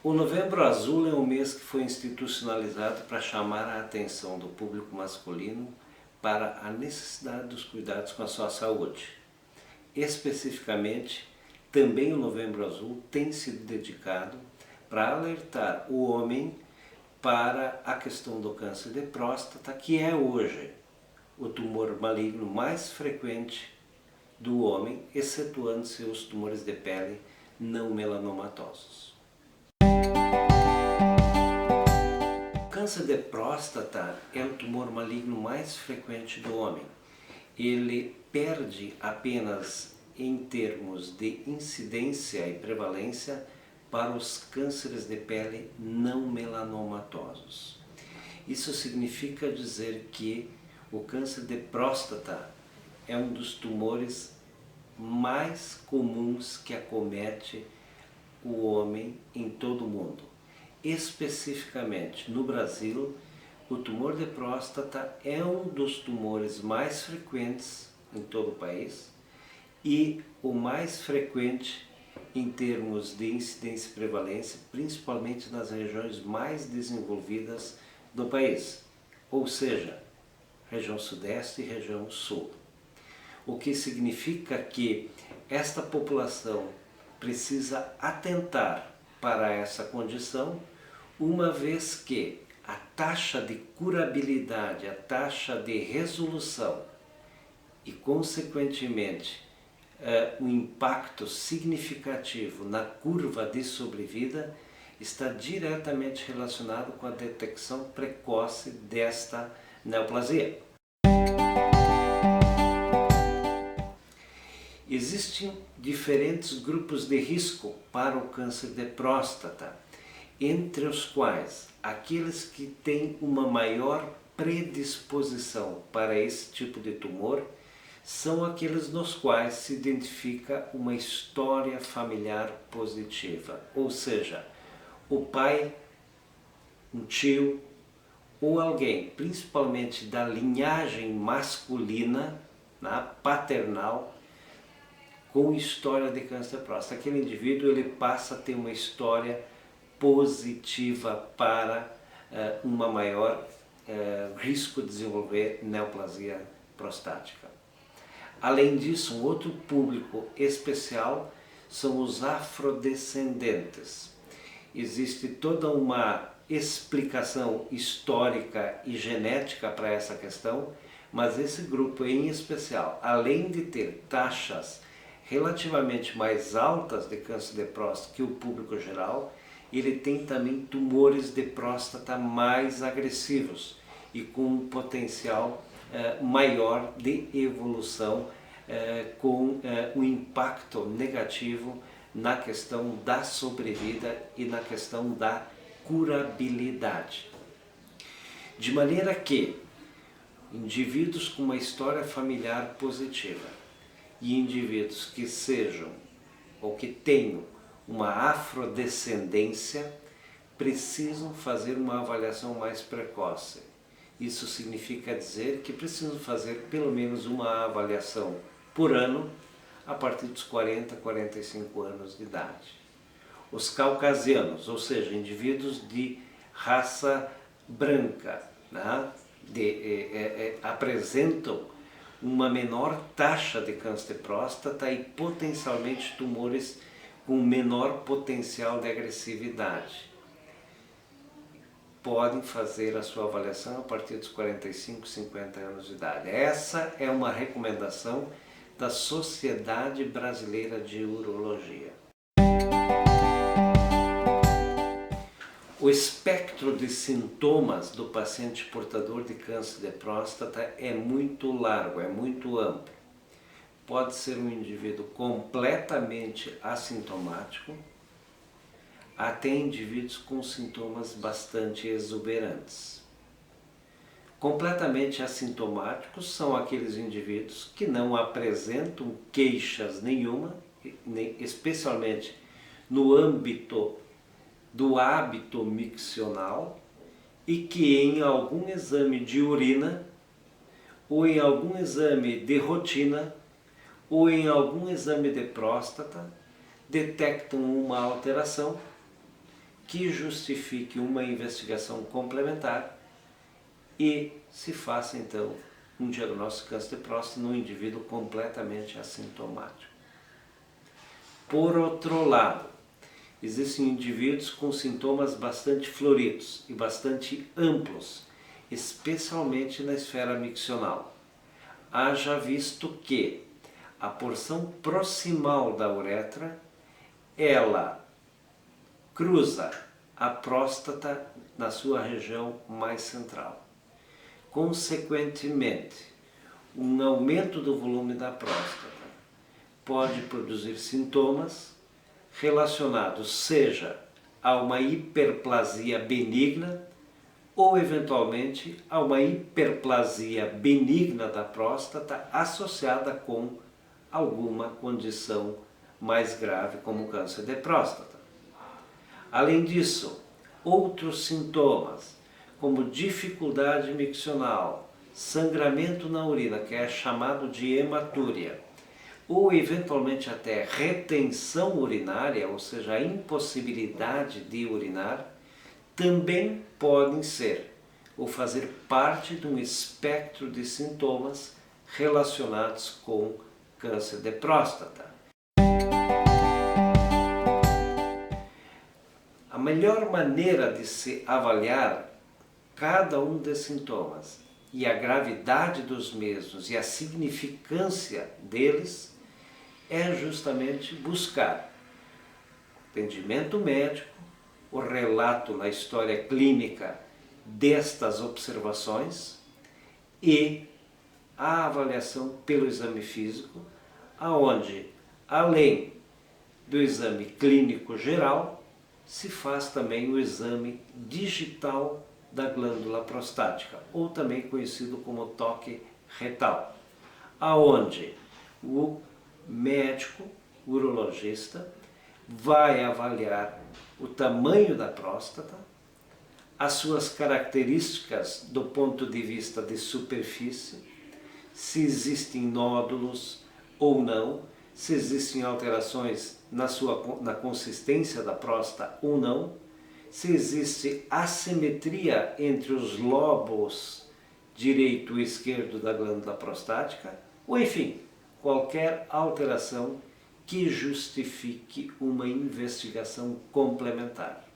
O Novembro Azul é um mês que foi institucionalizado para chamar a atenção do público masculino para a necessidade dos cuidados com a sua saúde. Especificamente, também o Novembro Azul tem sido dedicado para alertar o homem para a questão do câncer de próstata, que é hoje o tumor maligno mais frequente do homem, excetuando-se os tumores de pele não melanomatosos. O câncer de próstata é o tumor maligno mais frequente do homem. Ele perde apenas em termos de incidência e prevalência para os cânceres de pele não melanomatosos. Isso significa dizer que o câncer de próstata é um dos tumores mais comuns que acomete o homem em todo o mundo. Especificamente no Brasil, o tumor de próstata é um dos tumores mais frequentes em todo o país e o mais frequente em termos de incidência e prevalência, principalmente nas regiões mais desenvolvidas do país, ou seja, região sudeste e região sul. O que significa que esta população precisa atentar para essa condição, uma vez que a taxa de curabilidade, a taxa de resolução e, consequentemente, o impacto significativo na curva de sobrevida está diretamente relacionado com a detecção precoce desta neoplasia. Existem diferentes grupos de risco para o câncer de próstata, entre os quais aqueles que têm uma maior predisposição para esse tipo de tumor são aqueles nos quais se identifica uma história familiar positiva, ou seja, o pai, um tio ou alguém, principalmente da linhagem masculina, paternal, com história de câncer de próstata. Aquele indivíduo ele passa a ter uma história positiva para uma maior risco de desenvolver neoplasia prostática. Além disso, um outro público especial são os afrodescendentes. Existe toda uma explicação histórica e genética para essa questão, mas esse grupo em especial, além de ter taxas relativamente mais altas de câncer de próstata que o público geral, ele tem também tumores de próstata mais agressivos e com um potencial maior de evolução, com um impacto negativo na questão da sobrevida e na questão da curabilidade. De maneira que indivíduos com uma história familiar positiva e indivíduos que sejam ou que tenham uma afrodescendência precisam fazer uma avaliação mais precoce. Isso significa dizer que precisam fazer pelo menos uma avaliação por ano a partir dos 40, 45 anos de idade. Os caucasianos, ou seja, indivíduos de raça branca, apresentam uma menor taxa de câncer de próstata e potencialmente tumores com menor potencial de agressividade. Podem fazer a sua avaliação a partir dos 45, 50 anos de idade. Essa é uma recomendação da Sociedade Brasileira de Urologia. O espectro de sintomas do paciente portador de câncer de próstata é muito largo, é muito amplo. Pode ser um indivíduo completamente assintomático, até indivíduos com sintomas bastante exuberantes. Completamente assintomáticos são aqueles indivíduos que não apresentam queixas nenhuma, especialmente no âmbito do hábito miccional, e que em algum exame de urina ou em algum exame de rotina ou em algum exame de próstata detectam uma alteração que justifique uma investigação complementar e se faça então um diagnóstico de câncer de próstata num indivíduo completamente assintomático. Por outro lado, existem indivíduos com sintomas bastante floridos e bastante amplos, especialmente na esfera miccional. Haja visto que a porção proximal da uretra, ela cruza a próstata na sua região mais central. Consequentemente, um aumento do volume da próstata pode produzir sintomas relacionados seja a uma hiperplasia benigna ou eventualmente a uma hiperplasia benigna da próstata associada com alguma condição mais grave como câncer de próstata. Além disso, outros sintomas como dificuldade miccional, sangramento na urina, que é chamado de hematúria, ou eventualmente até retenção urinária, ou seja, a impossibilidade de urinar, também podem ser ou fazer parte de um espectro de sintomas relacionados com câncer de próstata. A melhor maneira de se avaliar cada um desses sintomas e a gravidade dos mesmos e a significância deles é justamente buscar atendimento médico, o relato na história clínica destas observações e a avaliação pelo exame físico, aonde, além do exame clínico geral, se faz também o exame digital da glândula prostática, ou também conhecido como toque retal, aonde o médico urologista vai avaliar o tamanho da próstata, as suas características do ponto de vista de superfície, se existem nódulos ou não, se existem alterações na consistência da próstata ou não, se existe assimetria entre os lobos direito e esquerdo da glândula prostática, ou enfim, qualquer alteração que justifique uma investigação complementar.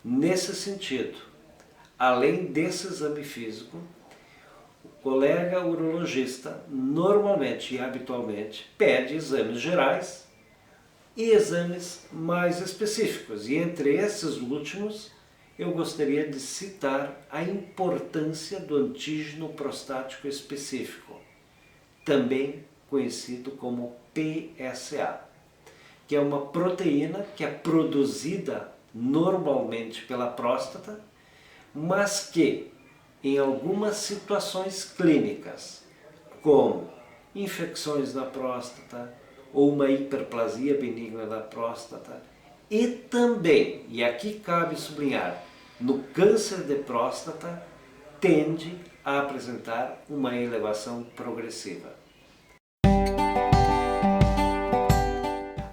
Nesse sentido, além desse exame físico, o colega urologista normalmente e habitualmente pede exames gerais e exames mais específicos. E entre esses últimos, eu gostaria de citar a importância do antígeno prostático específico, também conhecido como PSA, que é uma proteína que é produzida normalmente pela próstata, mas que em algumas situações clínicas, como infecções na próstata ou uma hiperplasia benigna da próstata, e também, e aqui cabe sublinhar, no câncer de próstata, tende a apresentar uma elevação progressiva.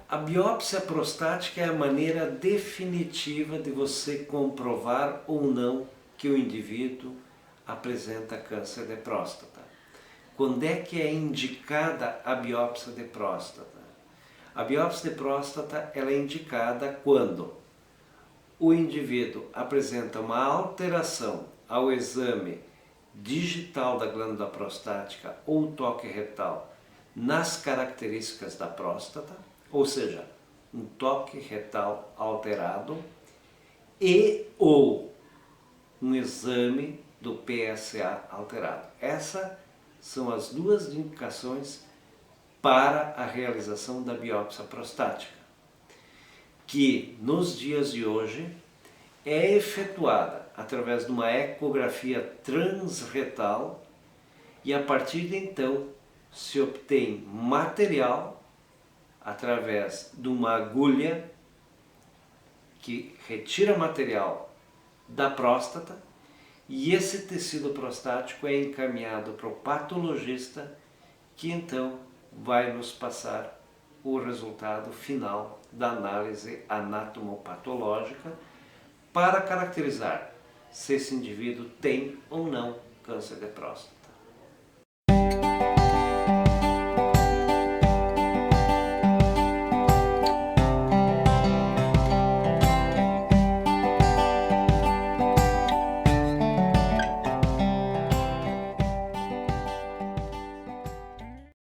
A biópsia prostática é a maneira definitiva de você comprovar ou não que o indivíduo apresenta câncer de próstata. Quando é que é indicada a biópsia de próstata? A biópsia de próstata ela é indicada quando o indivíduo apresenta uma alteração ao exame digital da glândula prostática ou toque retal nas características da próstata, ou seja, um toque retal alterado e ou um exame do PSA alterado. Essas são as duas indicações para a realização da biópsia prostática, que nos dias de hoje é efetuada através de uma ecografia transretal e a partir de então se obtém material através de uma agulha que retira material da próstata e esse tecido prostático é encaminhado para o patologista que então vai nos passar o resultado final da análise anatomopatológica para caracterizar se esse indivíduo tem ou não câncer de próstata.